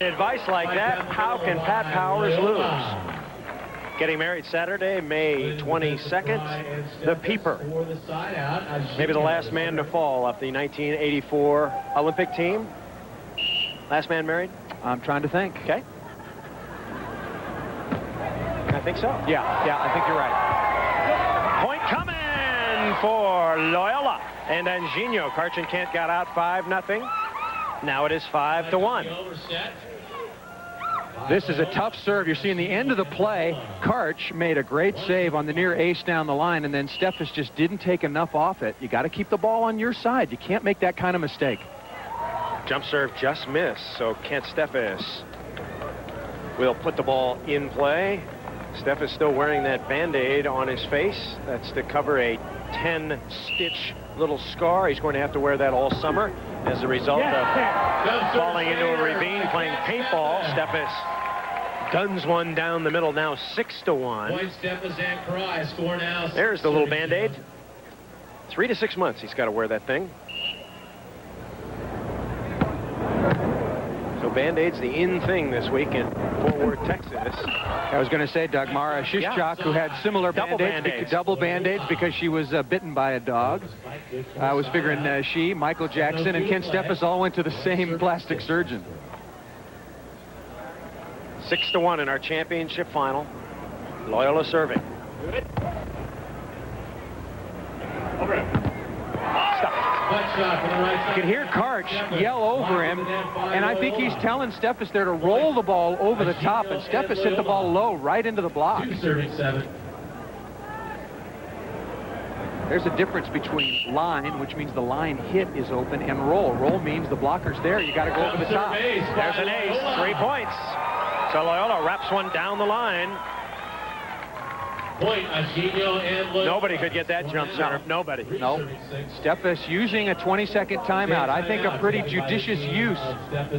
Advice like that, how can Pat Powers lose? Getting married Saturday, May 22nd. The Peeper. Maybe the last man to fall off the 1984 Olympic team. Last man married? I'm trying to think. Okay. I think so. Yeah, I think you're right. Point coming for Loiola and Anginho. Karch and Kent got out 5-0. Now it is 5-1. This is a tough serve. You're seeing the end of the play. Karch made a great save on the near ace down the line, and then Steffes just didn't take enough off it. You got to keep the ball on your side. You can't make that kind of mistake. Jump serve just missed, so Kent Steffes will put the ball in play. Steffes still wearing that Band-Aid on his face. That's to cover a 10-stitch little scar. He's going to have to wear that all summer as a result of falling into a ravine playing paintball. Steffes guns one down the middle, now 6-1. There's the little Band-Aid. 3 to 6 months he's got to wear that thing. So Band-Aid's the in thing this week in Fort Worth, Texas. I was going to say, Doug, Mara Shishchak, who had similar double Band-Aids because she was bitten by a dog. I was figuring she, Michael Jackson, and Kent Steffes all went to the same plastic surgeon. 6-1 in our championship final. Loiola serving. You can hear Karch yell over him, and I think he's telling Steffes there to roll the ball over the top, and Steffes hit the ball low right into the block. There's a difference between line, which means the line hit is open, and roll. Roll means the blocker's there. You got to go over the top. There's an ace, 3 points. So Loiola wraps one down the line. Point, Anginho and Loiola. Nobody could get that jump serve. Nobody. No. Steffes using a 20-second timeout. I think a pretty judicious use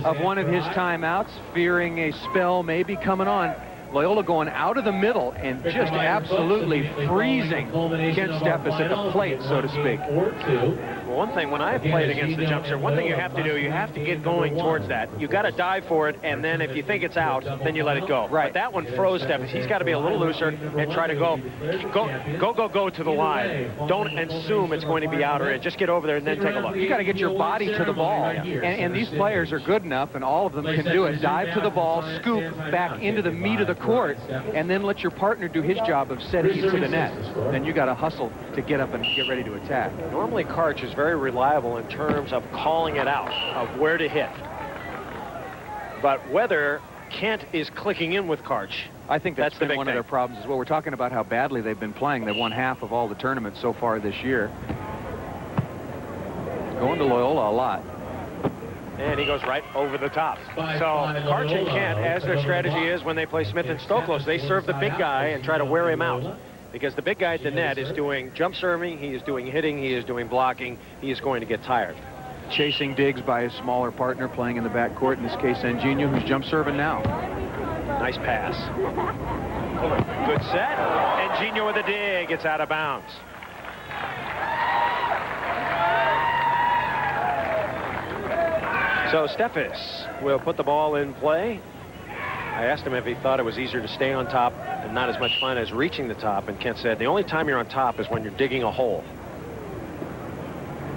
of one of his timeouts, fearing a spell maybe coming on. Loiola going out of the middle and just absolutely freezing Kent Steffes at the plate, so to speak. Well, one thing, when I've played against the jump serve, one thing you have to do, you have to get going towards that. You got to dive for it, and then if you think it's out, then you let it go. Right. But that one froze Steffes. He's got to be a little looser and try to go to the line. Don't assume it's going to be out or in. Just get over there and then take a look. You got to get your body to the ball, and these players are good enough, and all of them can do it. Dive to the ball, scoop back into the meat of the court, and then let your partner do his job of setting you to the net. Then you got to hustle to get up and get ready to attack. Normally, Karch is very reliable in terms of calling it out, of where to hit. But whether Kent is clicking in with Karch, I think that's been one thing. of their problems as well. We're talking about how badly they've been playing. They've won half of all the tournaments so far this year. Going to Loiola a lot. And he goes right over the top. So Karch and Kent, as their strategy is when they play Smith and Stoklos, they serve the big guy and try to wear him out. Because the big guy at the net is doing jump serving, he is doing hitting, he is doing blocking. He is going to get tired. Chasing digs by his smaller partner playing in the backcourt, in this case Anginho, who's jump serving now. Nice pass. Good set. Anginho with a dig. It's out of bounds. So Steffes will put the ball in play. I asked him if he thought it was easier to stay on top and not as much fun as reaching the top, and Kent said the only time you're on top is when you're digging a hole.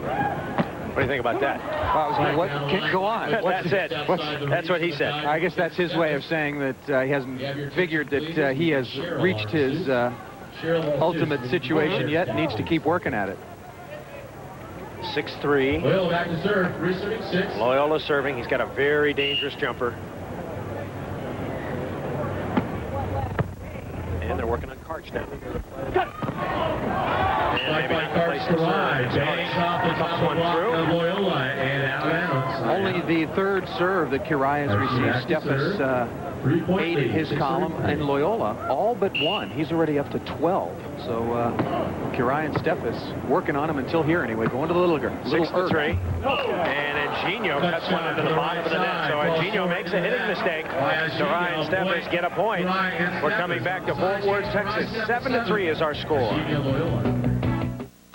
What do you think about that? What can go on? That's it. That's what he said. I guess that's his way of saying that he hasn't figured that he has reached his ultimate situation yet, needs to keep working at it. 6-3. Loiola back to serve. Serving 6. Loiola serving. He's got a very dangerous jumper. And they're working on Karch now. And maybe not the place to serve. Bangs off the top of Loiola and out of bounds. Only the third serve that Kirai has received. Steffes 8 in his column, and Loiola all but 1. He's already up to 12. So Kirai and Steffes working on him until here anyway. Going to the little girl. 6-3. And Anginho cuts one into the bottom of the net. So Anginho makes a hitting mistake. Kirai and Steffes get a point. We're coming back to Fort Worth, Texas. 7-3 is our score.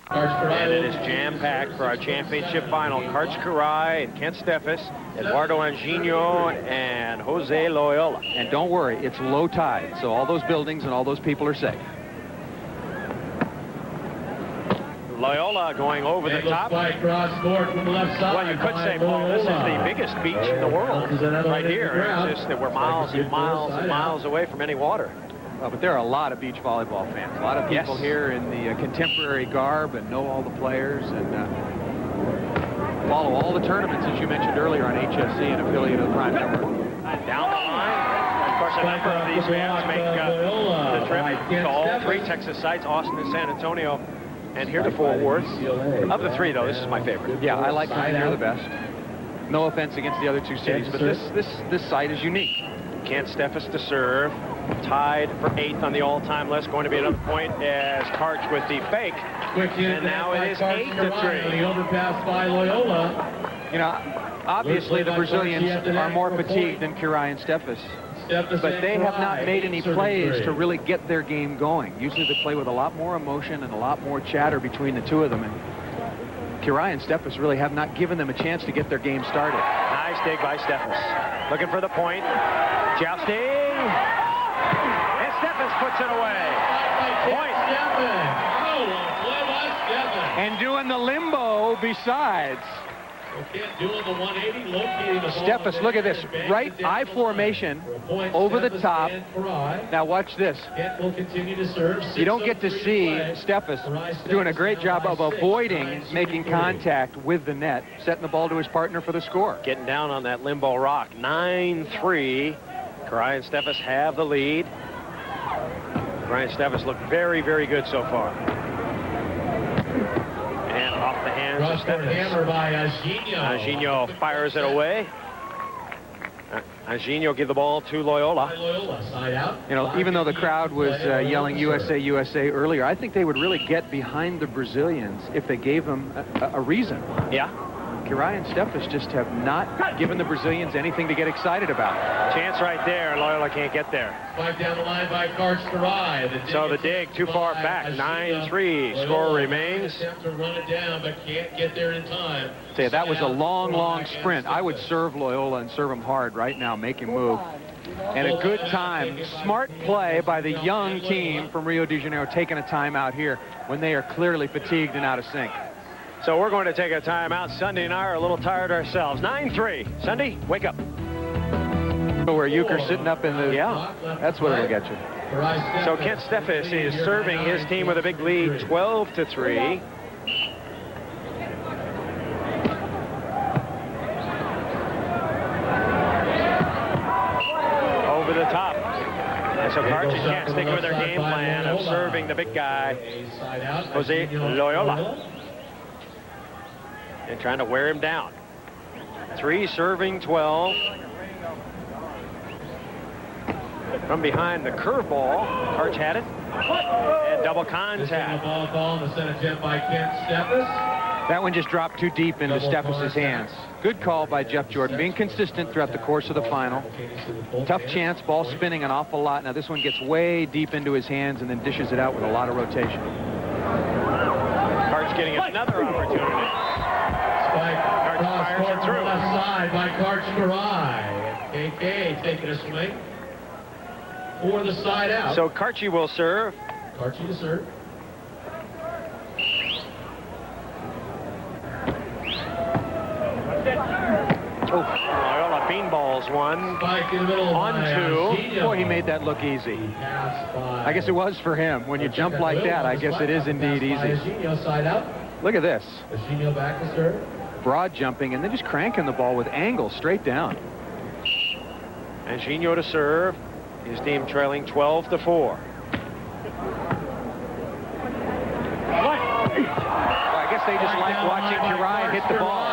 And it is jam-packed for our championship final. Karch Kirai and Kent Steffes, Eduardo Anginho and Jose Loiola. And don't worry, it's low tide, so all those buildings and all those people are safe. Loiola going over the top. Cross court from the left side. Well, you could say, Paul, this is the biggest beach in the world right here. It's just that we're miles and miles and miles away from any water. But there are a lot of beach volleyball fans. A lot of people here in the contemporary garb and know all the players and follow all the tournaments, as you mentioned earlier, on HSC, an affiliate of the Prime Network. Down the line. Of course, a number of these fans make the trip to all three Texas sites, Austin and San Antonio, and here to Fort Worth. Of the three, though, this is my favorite. Yeah, I like coming here the best. No offense against the other two cities, but this site is unique. Kent Steffes to serve. Tied for 8th on the all-time list. Going to be another point as Karch with the fake. And now it is 8-3. The overpass by Loiola. You know, obviously the Brazilians are more fatigued than Kirai and Steffes. But they have not made any plays to really get their game going. Usually they play with a lot more emotion and a lot more chatter between the two of them. And Kirai and Steffes really have not given them a chance to get their game started. Nice dig by Steffes. Looking for the point. Jousting. And Steffes puts it away. Point. And doing the limbo besides. Steffes, look at this. Right eye formation over the top. Now watch this. You don't get to see Steffes doing a great job of avoiding making contact with the net, setting the ball to his partner for the score. Getting down on that limbo rock. 9-3. Kirai and Steffes have the lead. Kirai and Steffes look very, very good so far. And off the hands of Steffes. Hammer by Anginho. Anginho fires it away. Anginho give the ball to Loiola. You know, even though the crowd was yelling USA, USA earlier, I think they would really get behind the Brazilians if they gave them a reason. Yeah. Kirai and Steffes just have not given the Brazilians anything to get excited about. Chance right there. Loiola can't get there. Spike down the line by Kirai. So the dig too far back. 9-3. Score remains. Attempt to run it down, but can't get there in time. Say, that was a long, long sprint. I would serve Loiola and serve him hard right now, make him move. And a good time. Smart play by the young team from Rio de Janeiro, taking a timeout here when they are clearly fatigued and out of sync. So we're going to take a timeout. Sunday and I are a little tired ourselves. 9-3. Sunday, wake up. Where Euchre's sitting up in the... Yeah. That's what it'll get you. So Kent Steffes is serving his team with a big lead, 12-3. Over the top. And so Karch can't stick with their game plan of serving the big guy, Jose Loiola, and trying to wear him down. 3 serving 12. From behind the curveball, Karch had it. And double contact. That one just dropped too deep into Steffes' hands. Good call by Jeff Jordan, being consistent throughout the course of the final. Tough chance, ball spinning an awful lot. Now this one gets way deep into his hands and then dishes it out with a lot of rotation. Karch getting another opportunity. Karch fires it through. Left side by Kirai. KK taking a swing for the side out. So Karchi will serve. Karchi to serve. Oh, Loiola beanballs one. Spike in the middle on 2. Boy, he made that look easy. I guess it was for him. When you jump like that, I guess it is indeed easy. Anginho side out. Look at this. Anginho back to serve. Broad jumping and then just cranking the ball with angle straight down. Anginho to serve. His team trailing 12-4. I guess they just like watching Kirai hit the ball.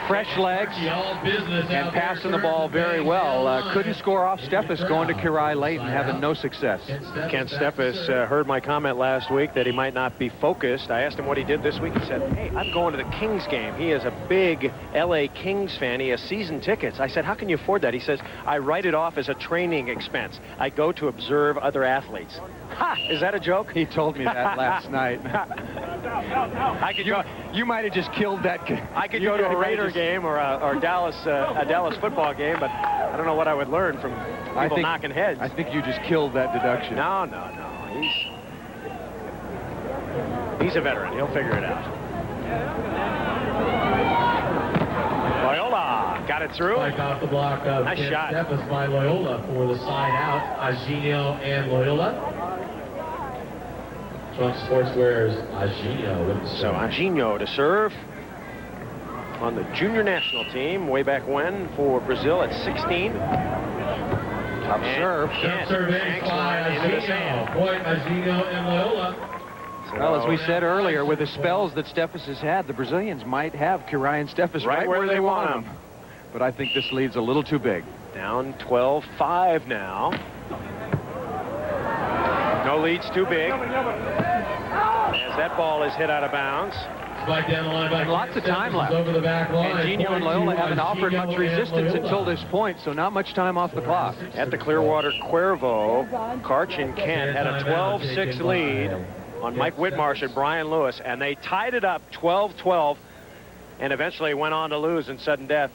Fresh legs and passing the ball very well. Couldn't score off Steffes going to Kirai late and having no success. Kent Steffes heard my comment last week that he might not be focused. I asked him what he did this week. He said, hey, I'm going to the Kings game. He is a big LA Kings fan. He has season tickets. I said, how can you afford that? He says, I write it off as a training expense. I go to observe other athletes. Ha! Is that a joke? He told me that last night. I could go. You might have just killed that. I could go to a Raider game or a Dallas football game, but I don't know what I would learn from people knocking heads. I think you just killed that deduction. No. He's a veteran. He'll figure it out. Loiola got it through. Spike off the block of nice shot. Steffes by Loiola for the side out. Anginho and Loiola. Trunk Sportswear's Anginho with the serve. So Anginho to serve on the junior national team way back when for Brazil at 16. Top serve. Jump serve in by Anginho. Point Anginho and Loiola. Well, as we said earlier, with the spells that Steffes has had, the Brazilians might have Kirai and Steffes right where they want them. But I think this lead's a little too big. Down 12-5 now. No lead's too big. As that ball is hit out of bounds. Right down the line by lots of time left. Over the back line. Anginho and Loiola haven't offered much resistance until this point, so not much time off the clock. At the Clearwater Cuervo, Karch and Kent had a 12-6 lead on Mike Whitmarsh and Brian Lewis, and they tied it up 12-12 and eventually went on to lose in sudden death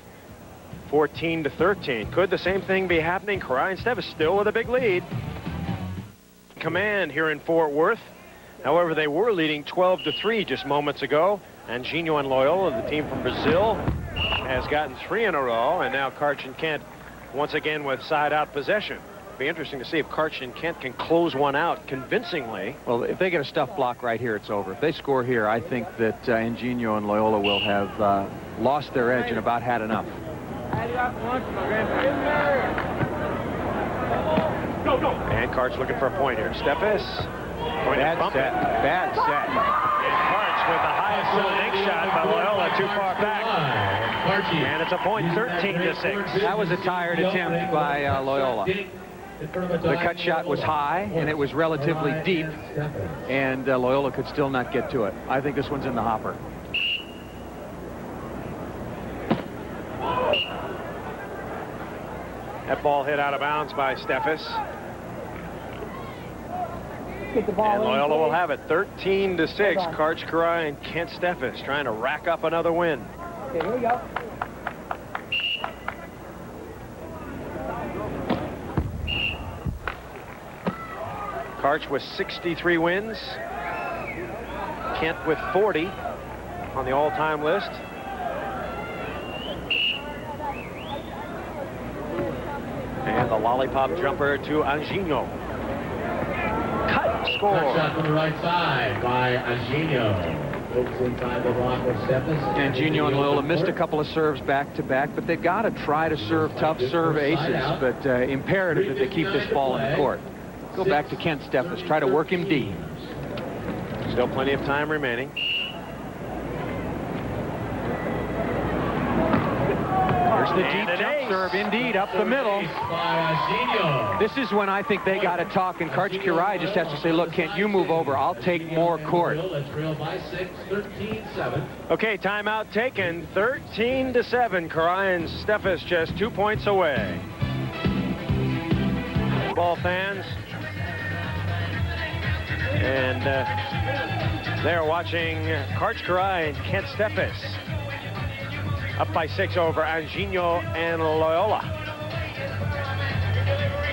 14-13. Could the same thing be happening? Kirai and Steffes still with a big lead. Command here in Fort Worth. However, they were leading 12-3 just moments ago. Anginho and Loiola, the team from Brazil, has gotten 3 in a row, and now Karch and Kent once again with side-out possession. Be interesting to see if Karch and Kent can close one out convincingly. Well, if they get a stuff block right here, it's over. If they score here, I think that Anginho and Loiola will have lost their edge and about had enough. And Karch looking for a point here. Steffes. Bad set. Bad set. And Karch with the highest bank shot by Loiola too far back. And it's a point, 13-6. That was a tired attempt by Loiola. The cut shot was high, and it was relatively deep, and Loiola could still not get to it. I think this one's in the hopper. That ball hit out of bounds by Steffes. And Loiola will have it 13-6. Karch, Kirai, and Kent Steffes trying to rack up another win. Okay, here we go. Karch with 63 wins. Kent with 40 on the all-time list. And the lollipop jumper to Anginho. Cut score. Shot from the right side by Anginho. Inside the block with Steffes. Anginho and Loiola missed a couple of serves back-to-back, but they've got to try to serve tough serve aces, but imperative that they keep this ball in the court. Go back to Kent Steffes. Try to work him deep. Still plenty of time remaining. There's the deep jump serve, indeed, up the middle. This is when I think they got to talk, and Karch Kirai just has to say, look, Kent, you move over. I'll take more court. Okay, timeout taken. 13-7. Kirai and Steffes just 2 points away. Ball fans. And they're watching Karch Kirai and Kent Steffes. Up by 6 over Anginho and Loiola.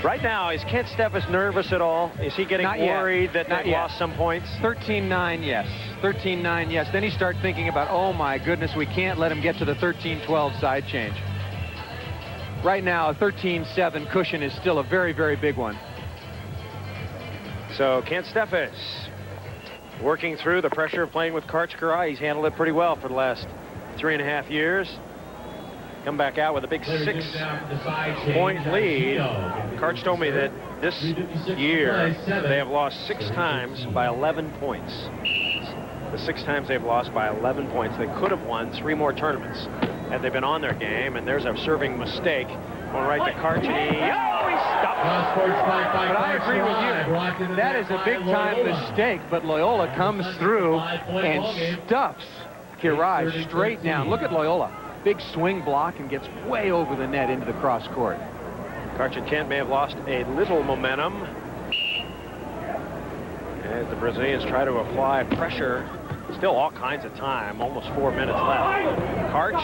Right now, is Kent Steffes nervous at all? Is he getting worried that they lost some points? 13-9, yes. 13-9, yes. Then he starts thinking about, oh, my goodness, we can't let him get to the 13-12 side change. Right now, a 13-7 cushion is still a very, very big one. So Kent Steffes working through the pressure of playing with Karch Kirai. He's handled it pretty well for the last 3.5 years. Come back out with a big 6-point lead. Karch told me that this year they have lost 6 times by 11 points. The 6 times they've lost by 11 points. They could have won 3 more tournaments had they been on their game, and there's a serving mistake. Going right to Karch, and he stopped. But I agree with you. That is a big-time mistake, but Loiola comes through and stuffs Kirai straight down. Look at Loiola. Big swing block and gets way over the net into the cross court. Karch and Kent may have lost a little momentum as the Brazilians try to apply pressure. Still all kinds of time, almost 4 minutes left. Karch,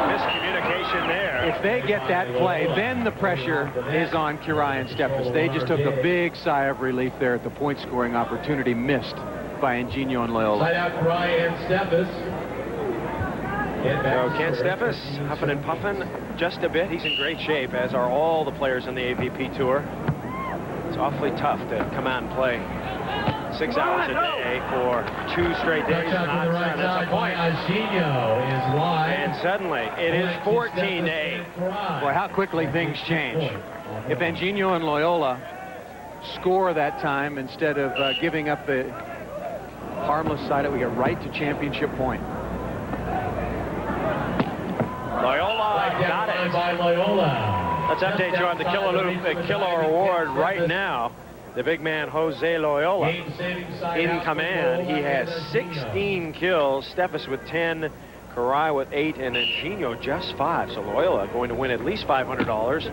miscommunication situation there. If they get that play, then the pressure is on Curie and Steffes. They just took a big sigh of relief there at the point scoring opportunity missed by Anginho and Loiola. Side out Curie and Steffes. So Kent Steffes huffing and puffing just a bit. He's in great shape, as are all the players on the AVP tour. It's awfully tough to come out and play 6 hours a day for 2 straight days. That's a point. Anginho is wide. And suddenly it is 14-8. Boy, how quickly things change. If Anginho and Loiola score that time instead of giving up the harmless side, we get right to championship point. Loiola got it. By Loiola. Let's update you on the Killer Award right now. The big man, Jose Loiola, in command. He has 16 kills. Steffes with 10, Curie with 8, and Anginho just 5. So Loiola going to win at least $500.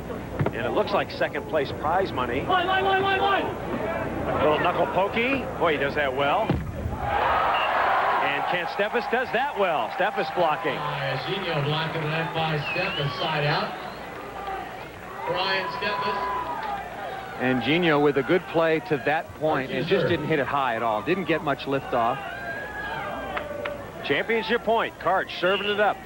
And it looks like second place prize money. Line. A little knuckle pokey. Boy, he does that well. And Kent Steffes does that well. Steffes blocking. Anginho blocking that by Steffes. Side out. Brian Steffes. Anginho with a good play to that point and just didn't hit it high at all. Didn't get much lift off. Championship point. Karch serving it up.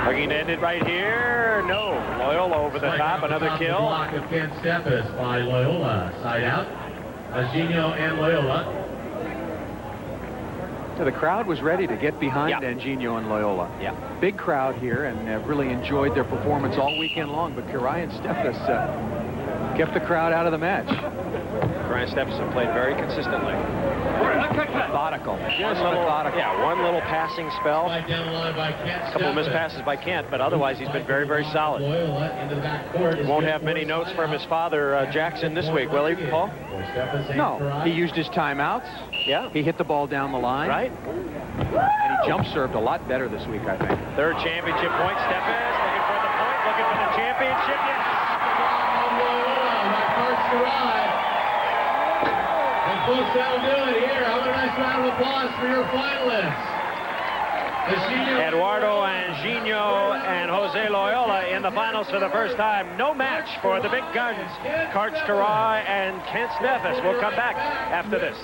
Looking to end it right here. No. Loiola over the top. Another kill. Block of Kent Steffes by Loiola. Side out. Anginho and Loiola. So the crowd was ready to get behind Yeah. Anginho and Loiola. Yeah. Big crowd here and really enjoyed their performance all weekend long. But Curie and Steffes kept the crowd out of the match. Curie and Steffes have played very consistently. Methodical. Just methodical. Yeah, one little passing spell. Right down the line by Kent A couple of missed passes by Kent, but otherwise he's been very, very solid. Loiola into the back court. Won't have many notes from his father, Jackson, this week, will he, Paul? No, he used his timeouts. Yeah. He hit the ball down the line. Right? And he jump served a lot better this week, I think. Third championship point. Steffes looking for the point, looking for the championship. Yes! And folks, that'll do it here. How about a nice round of applause for your finalists? Eduardo Anginho and Jose Loiola in the finals for the first time. No match for the big guns. Karch Curie and Kent Steffes. We'll come back after this.